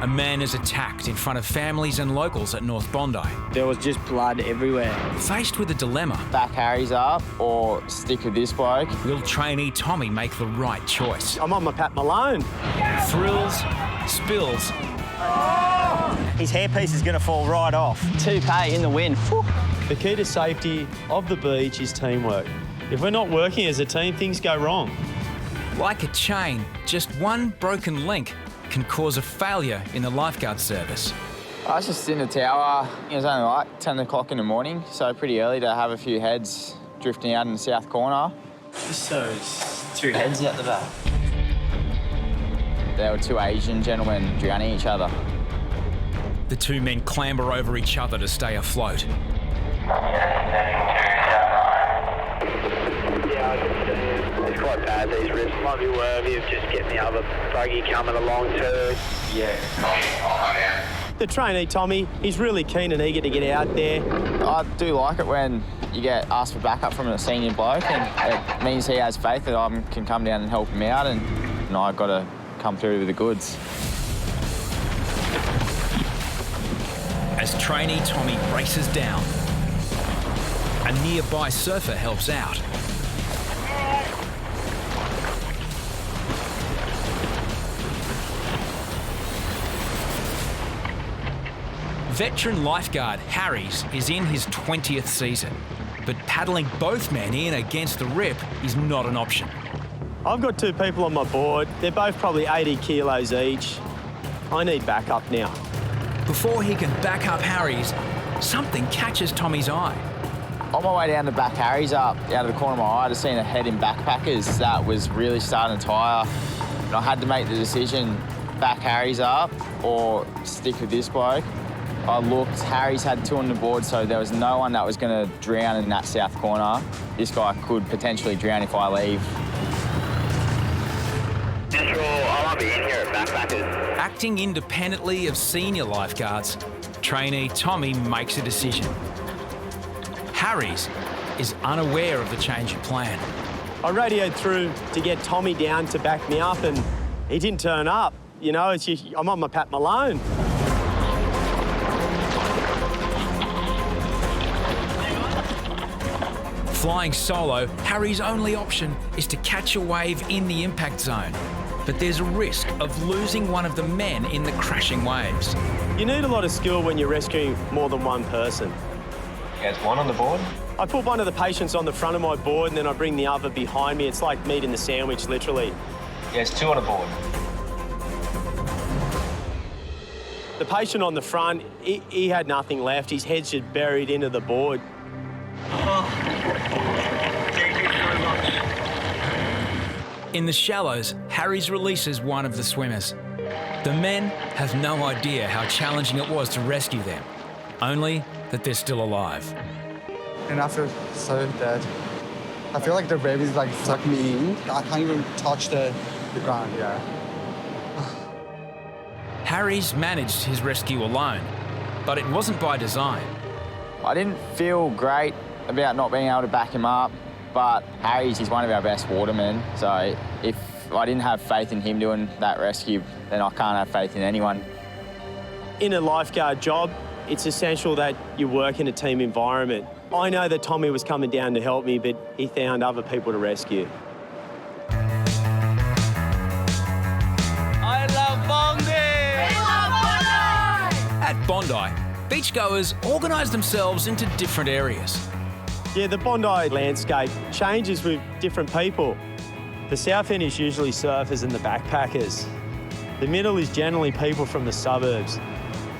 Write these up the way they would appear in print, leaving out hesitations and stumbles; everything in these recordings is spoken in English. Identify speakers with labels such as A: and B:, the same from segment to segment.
A: a man is attacked in front of families and locals at North Bondi.
B: There was just blood everywhere.
A: Faced with a dilemma,
C: Back Harry's up or stick with this bloke.
A: will trainee Tommy make the right choice?
B: I'm on my Pat Malone.
A: Thrills, spills,
B: His hairpiece is going to fall right off.
C: 2K in the wind. Whew.
D: The key to safety of the beach is teamwork. If we're not working as a team, things go wrong.
A: like a chain, just one broken link can cause a failure in the lifeguard service.
C: I was just in the tower. It was only like 10 o'clock in the morning, so pretty early to have a few heads drifting out in the south corner.
B: Just those two heads out the back.
C: There were two Asian gentlemen drowning each other.
A: The two men clamber over each other to stay afloat.
E: It's quite bad, these rips. Might be worthy of just getting the other buggy coming along too.
C: Yeah.
B: The trainee, Tommy, he's really keen and eager to get out there.
C: I do like it when you get asked for backup from a senior bloke, and it means he has faith that I can come down and help him out, and I've got to come through with the goods.
A: As trainee Tommy races down, a nearby surfer helps out. Veteran lifeguard Harry's is in his 20th season, but paddling both men in against the rip is not an option.
B: I've got two people on my board. They're both probably 80 kilos each. I need backup now.
A: Before he can back up Harry's, something catches Tommy's eye.
C: On my way down to back Harry's up, out of the corner of my eye, I just seen a head in backpackers that was really starting to tire. And I had to make the decision, back Harry's up or stick with this bloke. I looked, Harry's had two on the board, so there was no one that was going to drown in that south corner. This guy could potentially drown if I leave.
E: Central, I might be in here at backpackers.
A: Acting independently of senior lifeguards, trainee Tommy makes a decision. Harry's is unaware of the change of plan.
B: I radioed through to get Tommy down to back me up, and he didn't turn up. You know, it's just, I'm on my Pat Malone.
A: Flying solo, Harry's only option is to catch a wave in the impact zone. But there's a risk of losing one of the men in the crashing waves.
B: You need a lot of skill when you're rescuing more than one person.
D: You guys one on the board?
B: I put one of the patients on the front of my board and then I bring the other behind me. It's like meat in the sandwich, literally.
D: Yes, two on the board.
B: The patient on the front, he had nothing left. His head's just buried into the board.
A: In the shallows, Harry's releases one of the swimmers. The men have no idea how challenging it was to rescue them, only that they're still alive.
F: And I feel so dead. I feel like the wave is like suck me in. I can't even touch the ground, yeah.
A: Harry's managed his rescue alone, but it wasn't by design.
C: I didn't feel great about not being able to back him up, but Harry's is one of our best watermen, so if I didn't have faith in him doing that rescue, then I can't have faith in anyone.
B: In a lifeguard job, it's essential that you work in a team environment. I know that Tommy was coming down to help me, but he found other people to rescue.
A: I love Bondi! We love Bondi! At Bondi, beachgoers organise themselves into different areas.
B: Yeah, the Bondi landscape changes with different people. The south end is usually surfers and the backpackers. The middle is generally people from the suburbs.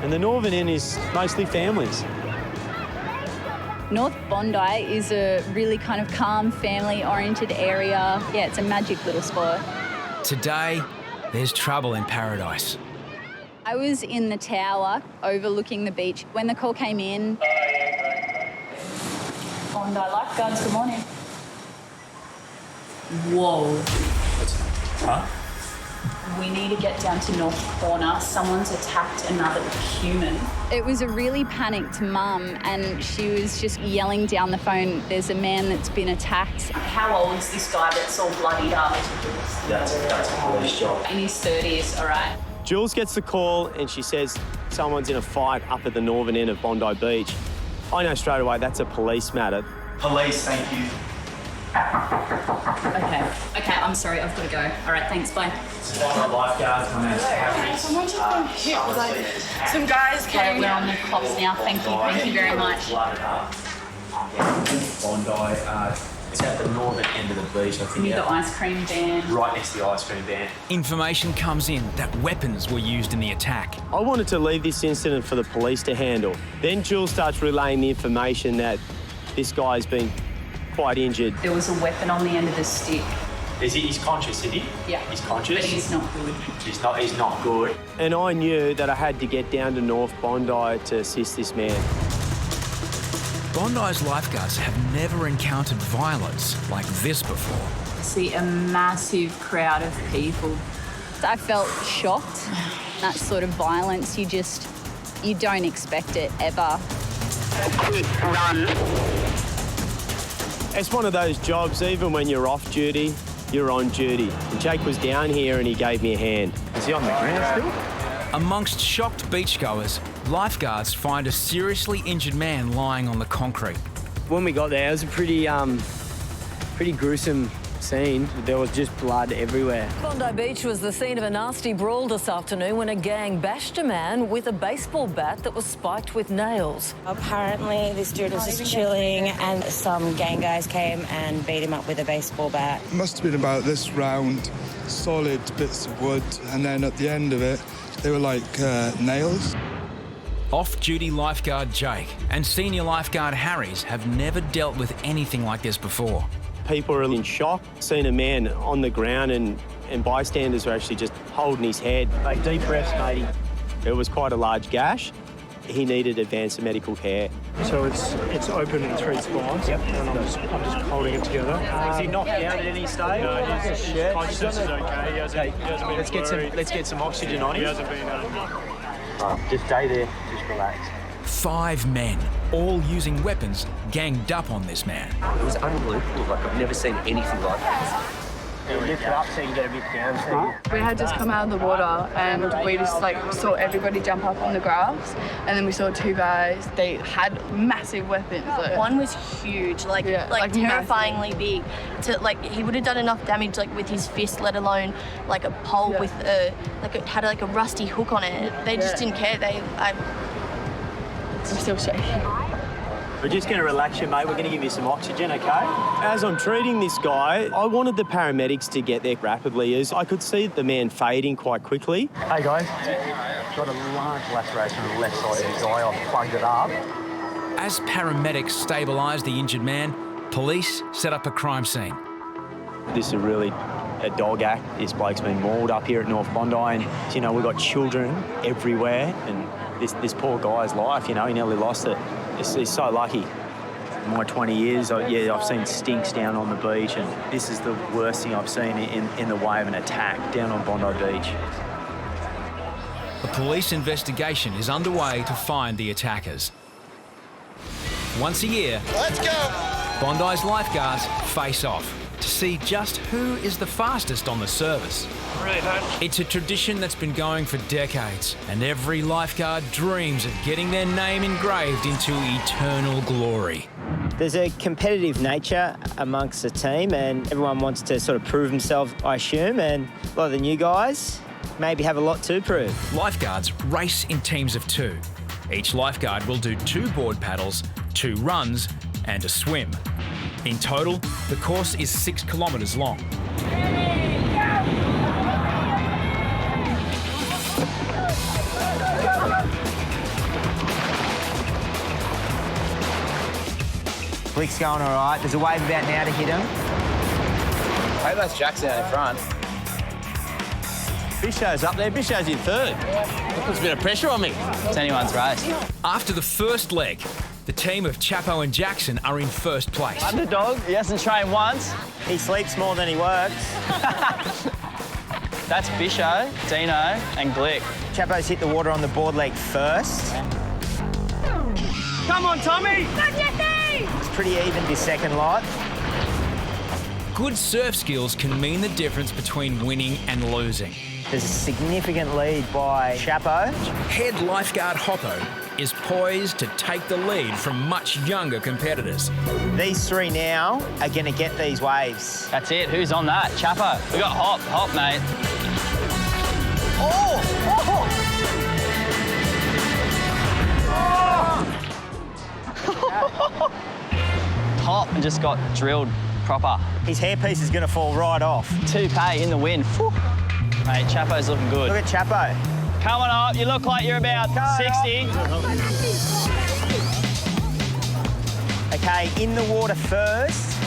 B: And the northern end is mostly families.
G: North Bondi is a really kind of calm, family-oriented area. Yeah, it's a magic little spot.
A: Today, there's trouble in paradise.
G: I was in the tower overlooking the beach when the call came in. Bondi Lifeguards, good morning. Whoa.
A: Huh?
G: We need to get down to North Corner. Someone's attacked another human. It was a really panicked mum, and she was just yelling down the phone, there's a man that's been attacked. How old is this guy that's all bloodied up?
D: That's a police job.
G: In his 30s, all right.
B: Jules gets the call and she says someone's in a fight up at the northern end of Bondi Beach. I know straight away that's a police matter.
D: Police, thank you.
G: Okay, I'm sorry, I've got to go. All right, thanks, bye.
D: Lifeguards, my name's Harry.
H: Someone just got hit with like some guys
G: Okay,
H: came.
G: we're on the cops now. Thank you very much.
D: Bondi, it's at the northern end of the beach, I think.
G: Near the ice cream van.
D: Right next to the ice cream van.
A: Information comes in that weapons were used in the attack.
B: I wanted to leave this incident for the police to handle. Then Jules starts relaying the information that this guy's been quite injured.
G: There was a weapon on the end of the stick.
D: He's conscious, is he?
G: Yeah.
D: He's conscious?
G: But he's not good.
D: He's not good.
B: And I knew that I had to get down to North Bondi to assist this man.
A: Bondi's lifeguards have never encountered violence like this before.
G: I see a massive crowd of people.
I: I felt shocked. That sort of violence, you don't expect it ever.
E: Run.
B: It's one of those jobs, even when you're off duty, you're on duty. And Jake was down here and he gave me a hand.
D: Is he on the ground still?
A: Amongst shocked beachgoers, lifeguards find a seriously injured man lying on the concrete.
B: When we got there, it was a pretty gruesome scene. There was just blood everywhere.
J: Bondi Beach was the scene of a nasty brawl this afternoon when a gang bashed a man with a baseball bat that was spiked with nails.
K: Apparently, this dude was just chilling and some gang guys came and beat him up with a baseball bat.
L: It must have been about this round, solid bits of wood, and then at the end of it, they were like nails.
A: Off-duty lifeguard Jake and senior lifeguard Harry's have never dealt with anything like this before.
B: People are in shock, seeing a man on the ground and bystanders were actually just holding his head.
D: Take deep breaths, matey.
B: It was quite a large gash. He needed advanced medical care.
M: So it's open in 3 spots. Yep. And I'm just holding it together.
D: Was he knocked out at any stage?
M: No, his consciousness is okay. He hasn't been
D: Let's get some oxygen on him.
M: He hasn't been.
D: Just stay there. Just relax.
A: 5 men, all using weapons, ganged up on this man.
N: It was unbelievable. Like, I've never seen anything like that.
D: Lift it up so you can get a bit down.
H: We had just come out of the water and we just saw everybody jump up on the grass, and then we saw 2 guys. They had massive weapons.
O: One was huge, terrifyingly big. He would have done enough damage with his fist, let alone a pole with had a rusty hook on it. They just didn't care.
H: I'm still shaking.
D: We're just going to relax you, mate. We're going to give you some oxygen, okay?
B: As I'm treating this guy, I wanted the paramedics to get there rapidly as I could see the man fading quite quickly.
D: Hey, guys. Got a large laceration on the left side of his eye. I've plugged it up.
A: As paramedics stabilise the injured man, police set up a crime scene.
B: This is really a dog act. This bloke's been mauled up here at North Bondi and, we've got children everywhere and this poor guy's life, he nearly lost it. He's so lucky. In my 20 years, I've seen stinks down on the beach, and this is the worst thing I've seen in the way of an attack down on Bondi Beach.
A: A police investigation is underway to find the attackers. Once a year,
L: Let's go!
A: Bondi's lifeguards face off to see just who is the fastest on the service. It's a tradition that's been going for decades, and every lifeguard dreams of getting their name engraved into eternal glory.
P: There's a competitive nature amongst the team, and everyone wants to sort of prove themselves, I assume, and a lot of the new guys maybe have a lot to prove.
A: Lifeguards race in teams of 2. Each lifeguard will do 2 board paddles, 2 runs, and a swim. In total, the course is 6 kilometres long.
C: Blick's going all right. There's a wave about now to hit him.
Q: I hope that's Jackson out in front.
B: Bisho's up there. Bisho's in 3rd.
Q: That puts a bit of pressure on me. It's anyone's race.
A: After the first leg, the team of Chapo and Jackson are in first place.
C: Underdog, he hasn't trained once. He sleeps more than he works.
Q: That's Bisho, Dino, and Glick.
P: Chapo's hit the water on the board leg first.
D: Come on, Tommy!
P: It's pretty even this second lot.
A: Good surf skills can mean the difference between winning and losing.
P: There's a significant lead by Chapo.
A: Head lifeguard Hoppo is poised to take the lead from much younger competitors.
P: These three now are going to get these waves.
Q: That's it. Who's on that? Chapo. We got Hop, mate.
P: Oh!
Q: Hop and just got drilled proper.
P: His hairpiece is going to fall right off.
Q: 2K in the wind. Whew. Mate, Chapo's looking good.
P: Look at Chapo.
Q: Come on up. You look like you're about 60.
P: Okay, in the water first.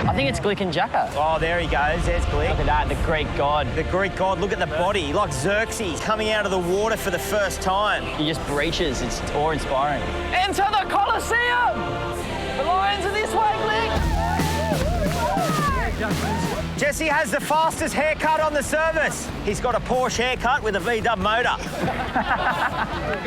Q: I think it's Glick and Jacko.
P: Oh, there he goes. There's Glick.
Q: Look at that, the Greek god.
P: The Greek god. Look at the body, like Xerxes, coming out of the water for the first time.
Q: He just breaches. It's awe-inspiring. Enter the Colosseum! The Lions are this way, Glick!
P: Jesse has the fastest haircut on the service. He's got a Porsche haircut with a VW motor.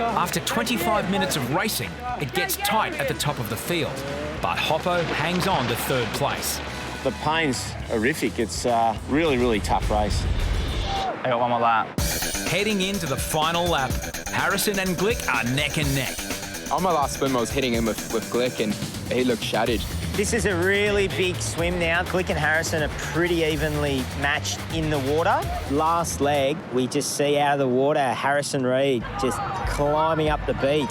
A: After 25 minutes of racing, it gets tight at the top of the field, but Hoppo hangs on to third place.
B: The pain's horrific. It's a really, really tough race.
Q: I got one more lap.
A: Heading into the final lap, Harrison and Glick are neck and neck.
R: On my last swim, I was hitting him with Glick and he looked shattered.
P: This is a really big swim now. Glick and Harrison are pretty evenly matched in the water. Last leg, we just see out of the water Harrison Reid just climbing up the beach.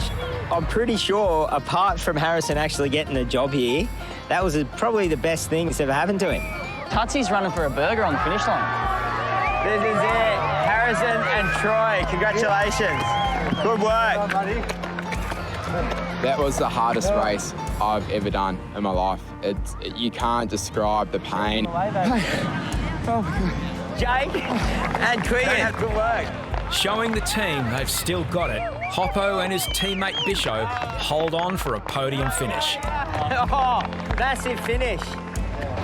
P: I'm pretty sure, apart from Harrison actually getting the job here, that was probably the best thing that's ever happened to him.
Q: Tutsy's running for a burger on the finish line.
P: This is it. Harrison and Troy, congratulations. Good work.
R: That was the hardest race I've ever done in my life. You can't describe the pain.
P: Jake and Queen, good work.
A: Showing the team they've still got it, Hoppo and his teammate Bisho hold on for a podium finish.
P: Oh, massive finish.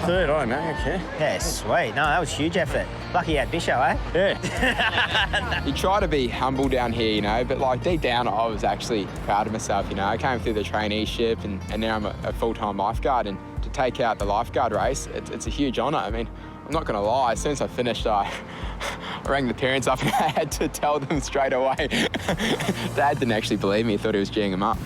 B: Third, I know, okay.
P: Yeah, sweet. No, that was a huge effort. Lucky you had Bisho, eh?
B: Yeah.
R: You try to be humble down here, you know, but like deep down I was actually proud of myself, you know. I came through the traineeship and now I'm a full-time lifeguard, and to take out the lifeguard race, it's a huge honour. I mean, I'm not going to lie, as soon as I finished, I rang the parents up and I had to tell them straight away. Dad didn't actually believe me, he thought he was geeing them up.